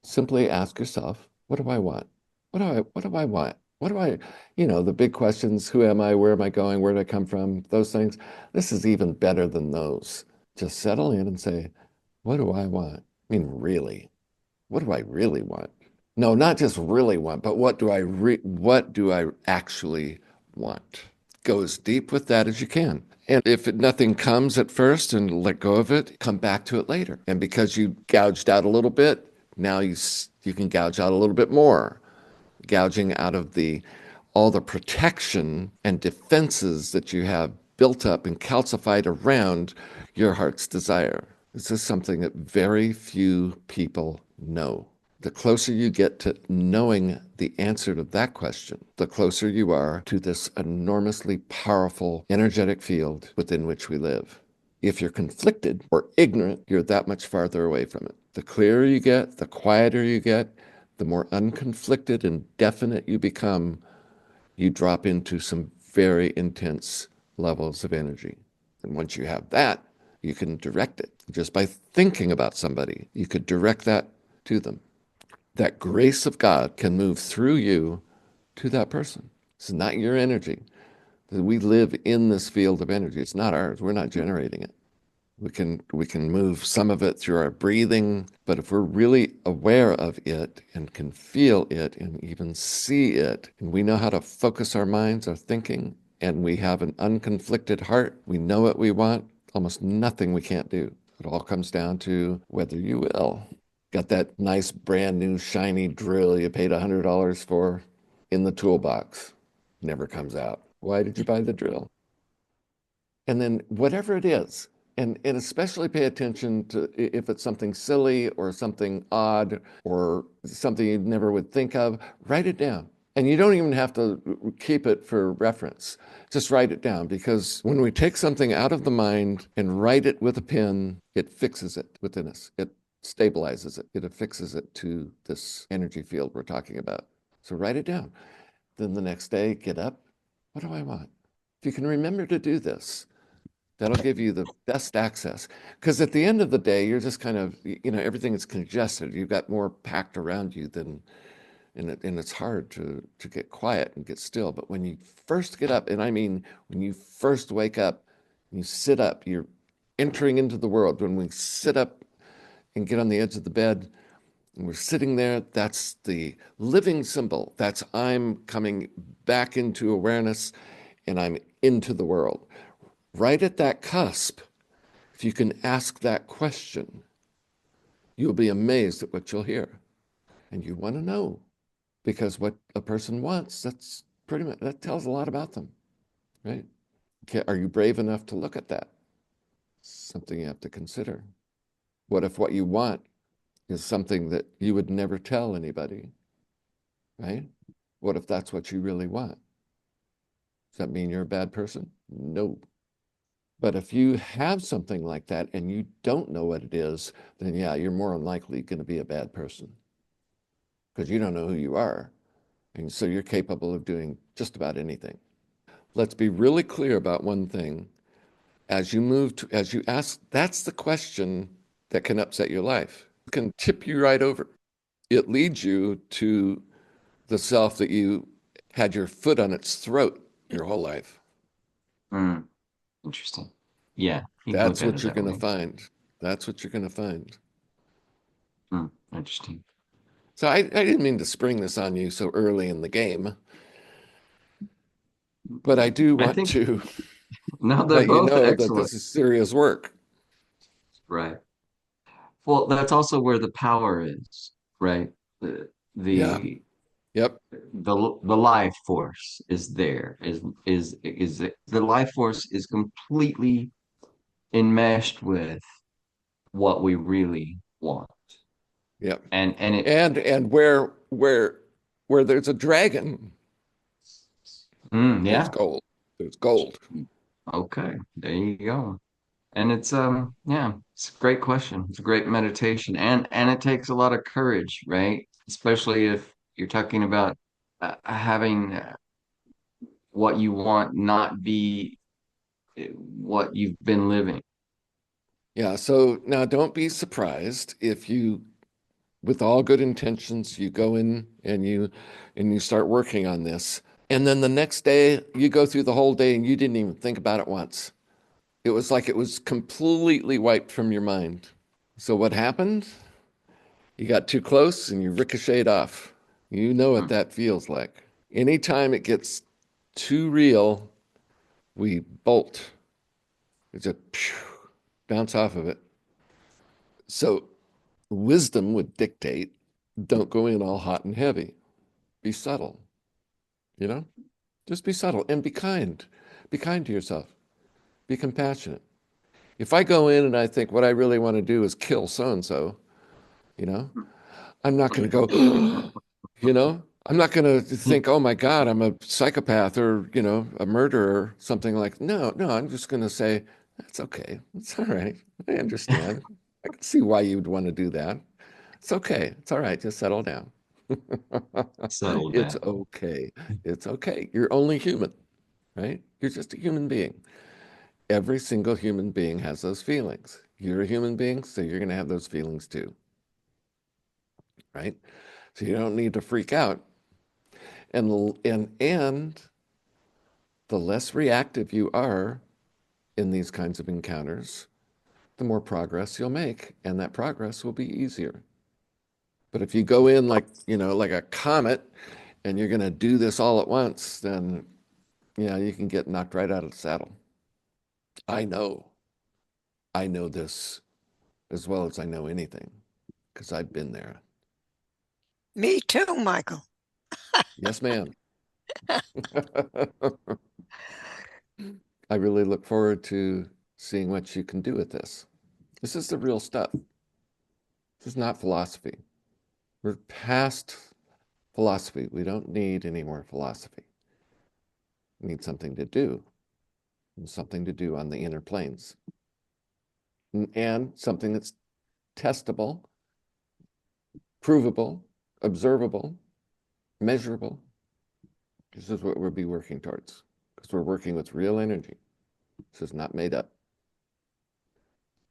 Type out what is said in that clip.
Simply ask yourself, what do I want? What do I want? What do I, the big questions, who am I? Where am I going? Where did I come from? Those things. This is even better than those. Just settle in and say, what do I want? I mean, really, what do I really want? No, not just really want, but what do I actually want? Go as deep with that as you can. And if nothing comes at first and let go of it, come back to it later. And because you gouged out a little bit, now you can gouge out a little bit more, gouging out of all the protection and defenses that you have built up and calcified around your heart's desire. This is something that very few people know. The closer you get to knowing the answer to that question, the closer you are to this enormously powerful energetic field within which we live. If you're conflicted or ignorant, you're that much farther away from it. The clearer you get, the quieter you get, the more unconflicted and definite you become, you drop into some very intense levels of energy. And once you have that, you can direct it. Just by thinking about somebody, you could direct that to them. That grace of God can move through you to that person. It's not your energy. We live in this field of energy. It's not ours. We're not generating it. We can move some of it through our breathing, but if we're really aware of it and can feel it and even see it, and we know how to focus our minds, our thinking, and we have an unconflicted heart, we know what we want, almost nothing we can't do. It all comes down to whether you will. Got that nice brand new shiny drill you paid $100 for in the toolbox. Never comes out. Why did you buy the drill? And then whatever it is, and especially pay attention to if it's something silly or something odd or something you never would think of, write it down. And you don't even have to keep it for reference. Just write it down, because when we take something out of the mind and write it with a pen, it fixes it within us. It stabilizes it. It affixes it to this energy field we're talking about. So write it down. Then the next day, get up. What do I want? If you can remember to do this, that'll give you the best access. Because at the end of the day, you're just kind of, everything is congested. You've got more packed around you and it's hard to get quiet and get still. But when you first get up, and I mean, when you first wake up, you sit up, you're entering into the world. When we sit up and get on the edge of the bed, and we're sitting there, that's the living symbol. That's I'm coming back into awareness and I'm into the world. Right at that cusp, if you can ask that question, you'll be amazed at what you'll hear. And you want to know, because what a person wants, that's pretty much, that tells a lot about them, right? Are you brave enough to look at that? Something you have to consider. What if what you want is something that you would never tell anybody, right? What if that's what you really want? Does that mean you're a bad person? No. But if you have something like that and you don't know what it is, then yeah, you're more than likely going to be a bad person, because you don't know who you are. And so you're capable of doing just about anything. Let's be really clear about one thing. As you ask, that's the question that can upset your life. It can tip you right over. It leads you to the self that you had your foot on its throat your whole life. Interesting. Yeah. That's what you're going to find. That's what you're going to find. Interesting. So I didn't mean to spring this on you so early in the game, but I do want to no, they're let you both know that excellent. this is serious work. Right. Well, that's also where the power is, right? The Yeah. the Yep. the life force is there. Is the life force is completely enmeshed with what we really want. Yep. And it And where there's a dragon, there's yeah. gold. There's gold. Okay, there you go. And it's yeah, it's a great question. It's a great meditation, and it takes a lot of courage, right? Especially if you're talking about having what you want not be what you've been living. Yeah. So now don't be surprised if you with all good intentions, you go in and you start working on this. And then the next day you go through the whole day and you didn't even think about it once. It was like it was completely wiped from your mind. So what happened? You got too close and you ricocheted off. You know what that feels like. Anytime it gets too real, we bolt. We just bounce off of it. So wisdom would dictate, don't go in all hot and heavy. Be subtle, you know? Just be subtle and be kind. Be kind to yourself. Be compassionate. If I go in and I think what I really want to do is kill so-and-so, you know, I'm not going to go, you know, I'm not going to think, oh my God, I'm a psychopath or, you know, a murderer, something like, no, I'm just going to say, that's okay. It's all right. I understand. I can see why you'd want to do that. It's okay. It's all right. Just settle down. Settle It's down. okay. It's okay. You're only human, right? You're just a human being. Every single human being has those feelings. You're a human being, so you're going to have those feelings too, right? So you don't need to freak out. And the less reactive you are in these kinds of encounters, the more progress you'll make, and that progress will be easier. But if you go in like, you know, like a comet and you're going to do this all at once, then, you know, you can get knocked right out of the saddle. I know. I know this as well as I know anything because I've been there. Me too, Michael. Yes, ma'am. I really look forward to seeing what you can do with this. This is the real stuff. This is not philosophy. We're past philosophy. We don't need any more philosophy. We need something to do, and something to do on the inner planes, and something that's testable, provable, observable, measurable. This is what we'll be working towards because we're working with real energy. This is not made up.